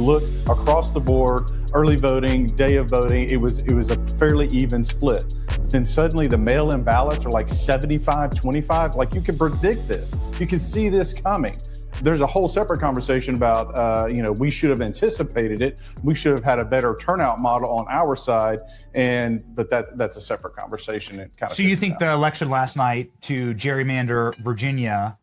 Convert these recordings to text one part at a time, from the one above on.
you look across the board, early voting, day of voting, it was a fairly even split. Then suddenly the mail-in ballots are like 75-25. Like, you can predict this. You can see this coming. There's a whole separate conversation about, we should have anticipated it. We should have had a better turnout model on our side, but that's a separate conversation. It kind of. So you think the election last night to gerrymander Virginia,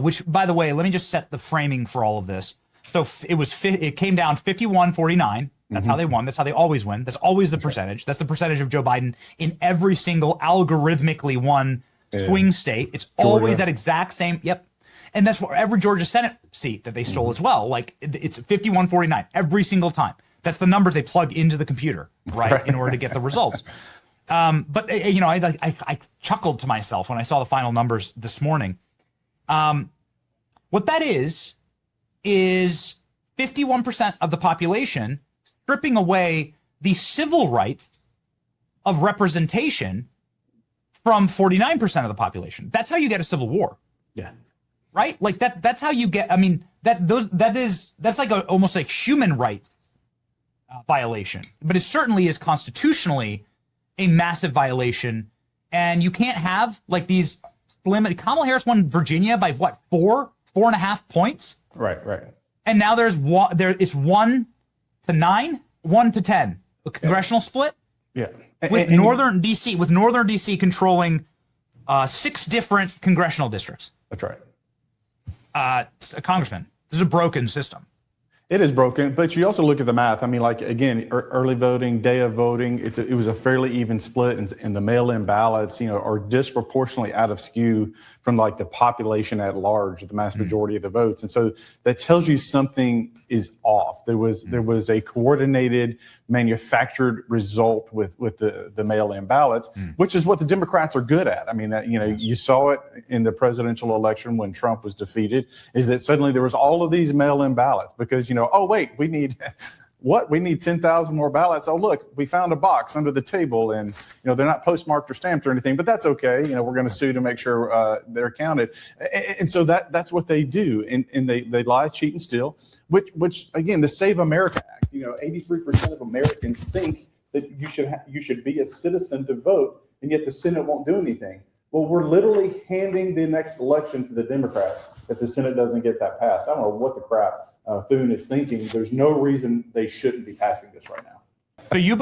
which, by the way, let me just set the framing for all of this. So it came down 51-49. That's how they won. That's how they always win. That's always the percentage. That's the percentage of Joe Biden in every single algorithmically won swing state. It's always that exact same. Yep. And that's for every Georgia Senate seat that they stole as well. Like, it's 51-49 every single time. That's the numbers they plug into the computer, right, in order to get the results. But I chuckled to myself when I saw the final numbers this morning. What that is 51% of the population stripping away the civil rights of representation from 49% of the population. That's how you get a civil war. Yeah. Right? Like that's how you get, I mean, that's like almost like human rights violation, but it certainly is constitutionally a massive violation. And you can't have like these Kamala Harris won Virginia by what, 4.5 points? Right. And now it's 1 to 9, 1 to 10, a congressional split. Yeah. With Northern DC controlling 6 different congressional districts. That's right. Congressman, this is a broken system. It is broken, but you also look at the math. I mean, like, again, early voting, day of voting, it was a fairly even split, and the mail-in ballots, are disproportionately out of skew from like the population at large, the mass majority of the votes. And so that tells you something is off. There was a coordinated, manufactured result with the mail-in ballots, which is what the Democrats are good at. I mean, that, you saw it in the presidential election when Trump was defeated, is that suddenly there was all of these mail-in ballots because, oh, wait, we need 10,000 more ballots. Oh, look, we found a box under the table, and they're not postmarked or stamped or anything, but that's okay. We're going to sue to make sure they're counted. And so that's what they do, and they lie, cheat, and steal. Which again, the Save America Act. 83% of Americans think that you should be a citizen to vote, and yet the Senate won't do anything. Well, we're literally handing the next election to the Democrats if the Senate doesn't get that passed. I don't know what the crap Thune is thinking. There's no reason they shouldn't be passing this right now. So you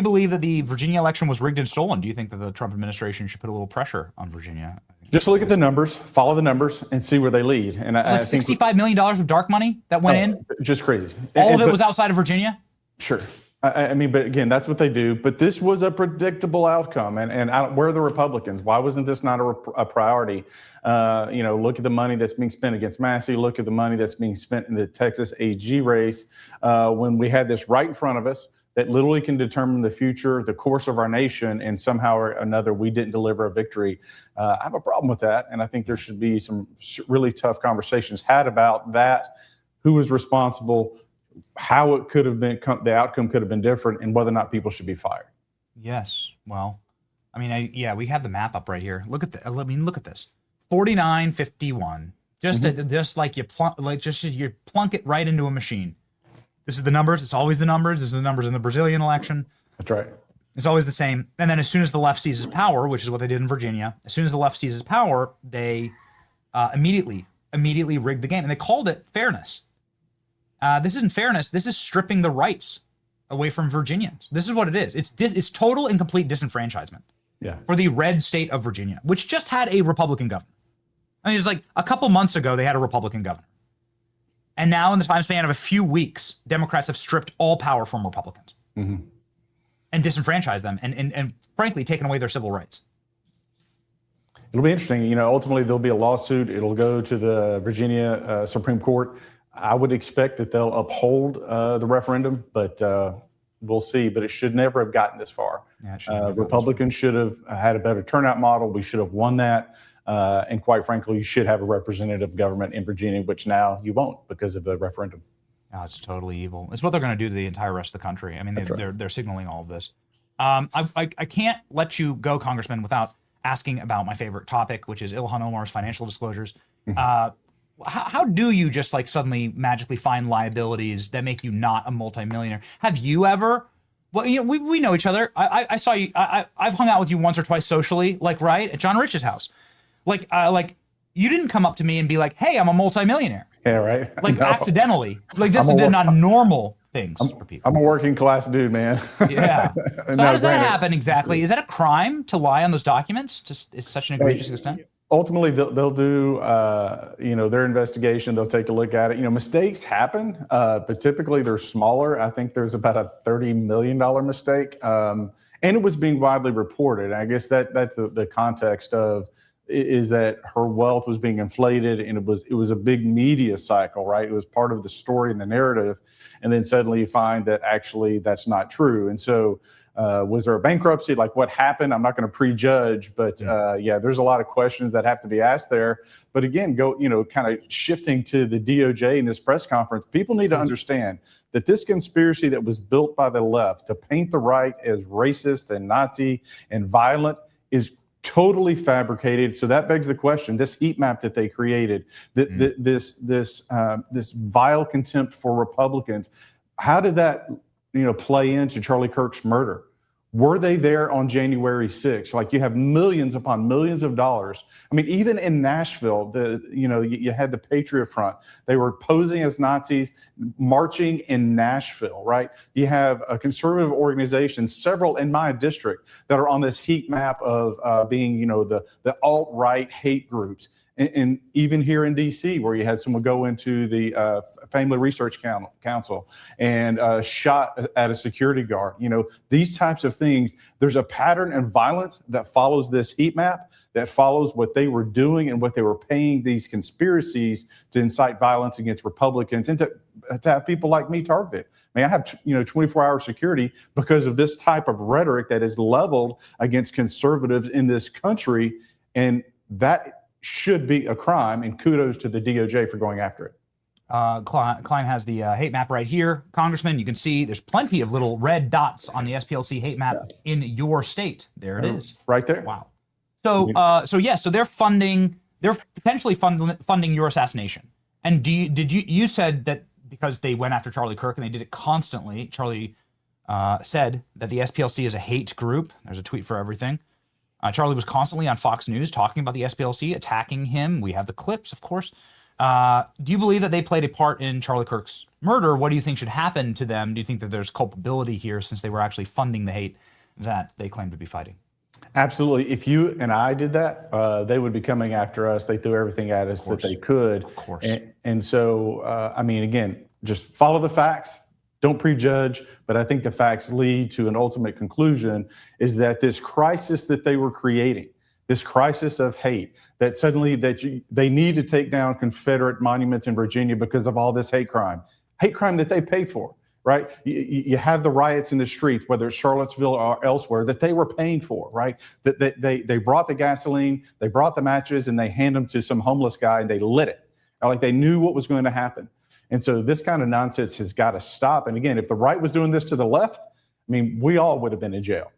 believe that the Virginia election was rigged and stolen? Do you think that the Trump administration should put a little pressure on Virginia? Just look at the numbers, follow the numbers, and see where they lead. And I think $65 million of dark money that went in. Just crazy. All of it was outside of Virginia. Sure. I mean, but again, that's what they do. But this was a predictable outcome. And where are the Republicans? Why wasn't this not a priority? Look at the money that's being spent against Massey. Look at the money that's being spent in the Texas AG race. When we had this right in front of us that literally can determine the future, the course of our nation, and somehow or another we didn't deliver a victory. I have a problem with that. And I think there should be some really tough conversations had about that. Who was responsible? How it could have been, the outcome could have been different, and whether or not people should be fired. Yes. Well, I mean, we have the map up right here. Look at look at this. 49-51. Just like you plunk it right into a machine. This is the numbers. It's always the numbers. This is the numbers in the Brazilian election. That's right. It's always the same. And then as soon as the left seizes power, which is what they did in Virginia, as soon as the left seizes power, they immediately rigged the game, and they called it fairness. This isn't fairness. This is stripping the rights away from Virginians. This is what it is. It's total and complete disenfranchisement for the red state of Virginia, which just had a Republican governor. I mean, it's like a couple months ago, they had a Republican governor. And now in the time span of a few weeks, Democrats have stripped all power from Republicans and disenfranchised them and frankly, taken away their civil rights. It'll be interesting. Ultimately, there'll be a lawsuit. It'll go to the Virginia Supreme Court. I would expect that they'll uphold the referendum, but we'll see. But it should never have gotten this far. Republicans should have had a better turnout model. We should have won that. And quite frankly, you should have a representative government in Virginia, which now you won't because of the referendum. No, it's totally evil. It's what they're going to do to the entire rest of the country. I mean, they're signaling all of this. I can't let you go, Congressman, without asking about my favorite topic, which is Ilhan Omar's financial disclosures. how do you just like suddenly magically find liabilities that make you not a multimillionaire? Have you ever? Well, you know, we know each other. I saw you. I've hung out with you once or twice socially, like right at John Rich's house. Like you didn't come up to me and be like, "Hey, I'm a multimillionaire." Yeah, right. Like No. accidentally. Like this I'm is a, not normal things for people. I'm a working class dude, man. Yeah. So No, how does that granted, happen exactly? Is that a crime to lie on those documents to such an egregious extent? ultimately they'll do their investigation. They'll take a look at it. Mistakes happen, but typically they're smaller. I think there's about a $30 million mistake, and it was being widely reported. I guess that's the context of is that her wealth was being inflated, and it was a big media cycle, right? It was part of the story and the narrative, and then suddenly you find that actually that's not true. And so was there a bankruptcy? Like what happened? I'm not going to prejudge, but there's a lot of questions that have to be asked there. But again, kind of shifting to the DOJ in this press conference, people need to understand that this conspiracy that was built by the left to paint the right as racist and Nazi and violent is totally fabricated. So that begs the question: this heat map that they created, this vile contempt for Republicans, how did that play into Charlie Kirk's murder? Were they there on January 6th? Like, you have millions upon millions of dollars. I mean, even in Nashville, you had the Patriot Front. They were posing as Nazis, marching in Nashville, right? You have a conservative organization, several in my district, that are on this heat map of being, the alt-right hate groups. And even here in D.C., where you had someone go into the Family Research Council and shot at a security guard. These types of things, there's a pattern and violence that follows this heat map, that follows what they were doing and what they were paying these conspiracies to incite violence against Republicans and to have people like me targeted. I mean, I have 24-hour security because of this type of rhetoric that is leveled against conservatives in this country, and that should be a crime, and kudos to the DOJ for going after it. Klein has the hate map right here. Congressman, you can see there's plenty of little red dots on the SPLC hate map in your state. There it is. Right there. Wow. So they're potentially funding your assassination. And you said that because they went after Charlie Kirk and they did it constantly, Charlie said that the SPLC is a hate group. There's a tweet for everything. Charlie was constantly on Fox News talking about the SPLC, attacking him. We have the clips, of course. Do you believe that they played a part in Charlie Kirk's murder? What do you think should happen to them? Do you think that there's culpability here since they were actually funding the hate that they claim to be fighting? Absolutely. If you and I did that, they would be coming after us. They threw everything at us that they could. Of course. And so, again, just follow the facts. Don't prejudge, but I think the facts lead to an ultimate conclusion, is that this crisis that they were creating, this crisis of hate, that suddenly they need to take down Confederate monuments in Virginia because of all this hate crime that they paid for, right? You have the riots in the streets, whether it's Charlottesville or elsewhere, that they were paying for, right? That they brought the gasoline, they brought the matches, and they hand them to some homeless guy and they lit it. Like they knew what was going to happen. And so this kind of nonsense has got to stop. And again, if the right was doing this to the left, I mean, we all would have been in jail.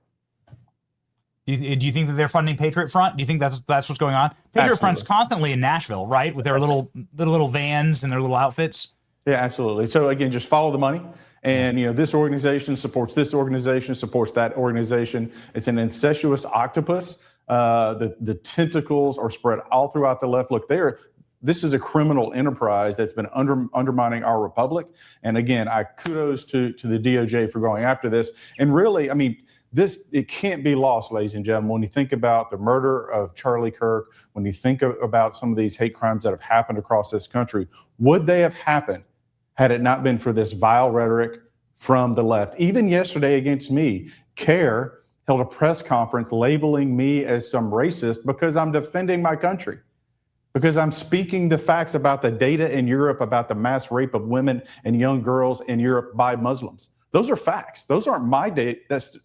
Do you think that they're funding Patriot Front? Do you think that's what's going on? Patriot Front's constantly in Nashville, right? With their little vans and their little outfits. Yeah, absolutely. So again, just follow the money. And, this organization supports this organization, supports that organization. It's an incestuous octopus. The tentacles are spread all throughout the left. Look, this is a criminal enterprise that's been undermining our republic. And again, I kudos to the DOJ for going after this. And really, I mean, it can't be lost, ladies and gentlemen, when you think about the murder of Charlie Kirk, when you think about some of these hate crimes that have happened across this country. Would they have happened had it not been for this vile rhetoric from the left? Even yesterday against me, CARE held a press conference labeling me as some racist because I'm defending my country, because I'm speaking the facts about the data in Europe about the mass rape of women and young girls in Europe by Muslims. Those are facts. Those aren't my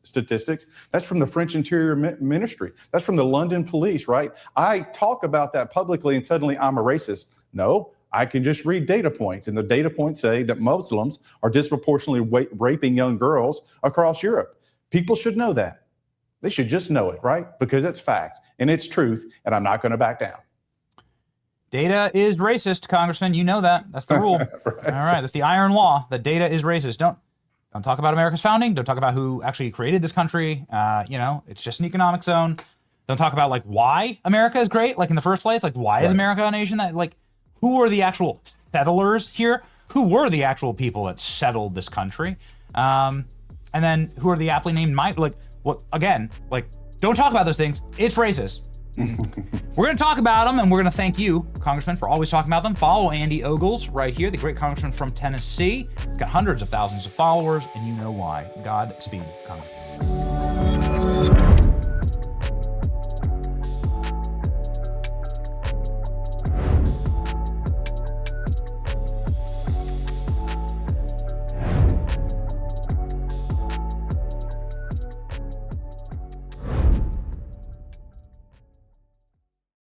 statistics. That's from the French Interior Ministry. That's from the London police, right? I talk about that publicly and suddenly I'm a racist. No, I can just read data points. And the data points say that Muslims are disproportionately raping young girls across Europe. People should know that. They should just know it, right? Because it's fact and it's truth, and I'm not going to back down. Data is racist, Congressman. You know that. That's the rule. Right. All right. That's the iron law. That data is racist. Don't talk about America's founding. Don't talk about who actually created this country. It's just an economic zone. Don't talk about like why America is great, like in the first place. Like why is America a nation that like who are the actual settlers here? Who were the actual people that settled this country? And then who are the aptly named like what again? Like don't talk about those things. It's racist. We're going to talk about them, and we're going to thank you, Congressman, for always talking about them. Follow Andy Ogles right here, the great congressman from Tennessee. He's got hundreds of thousands of followers, and you know why. Godspeed, Congressman.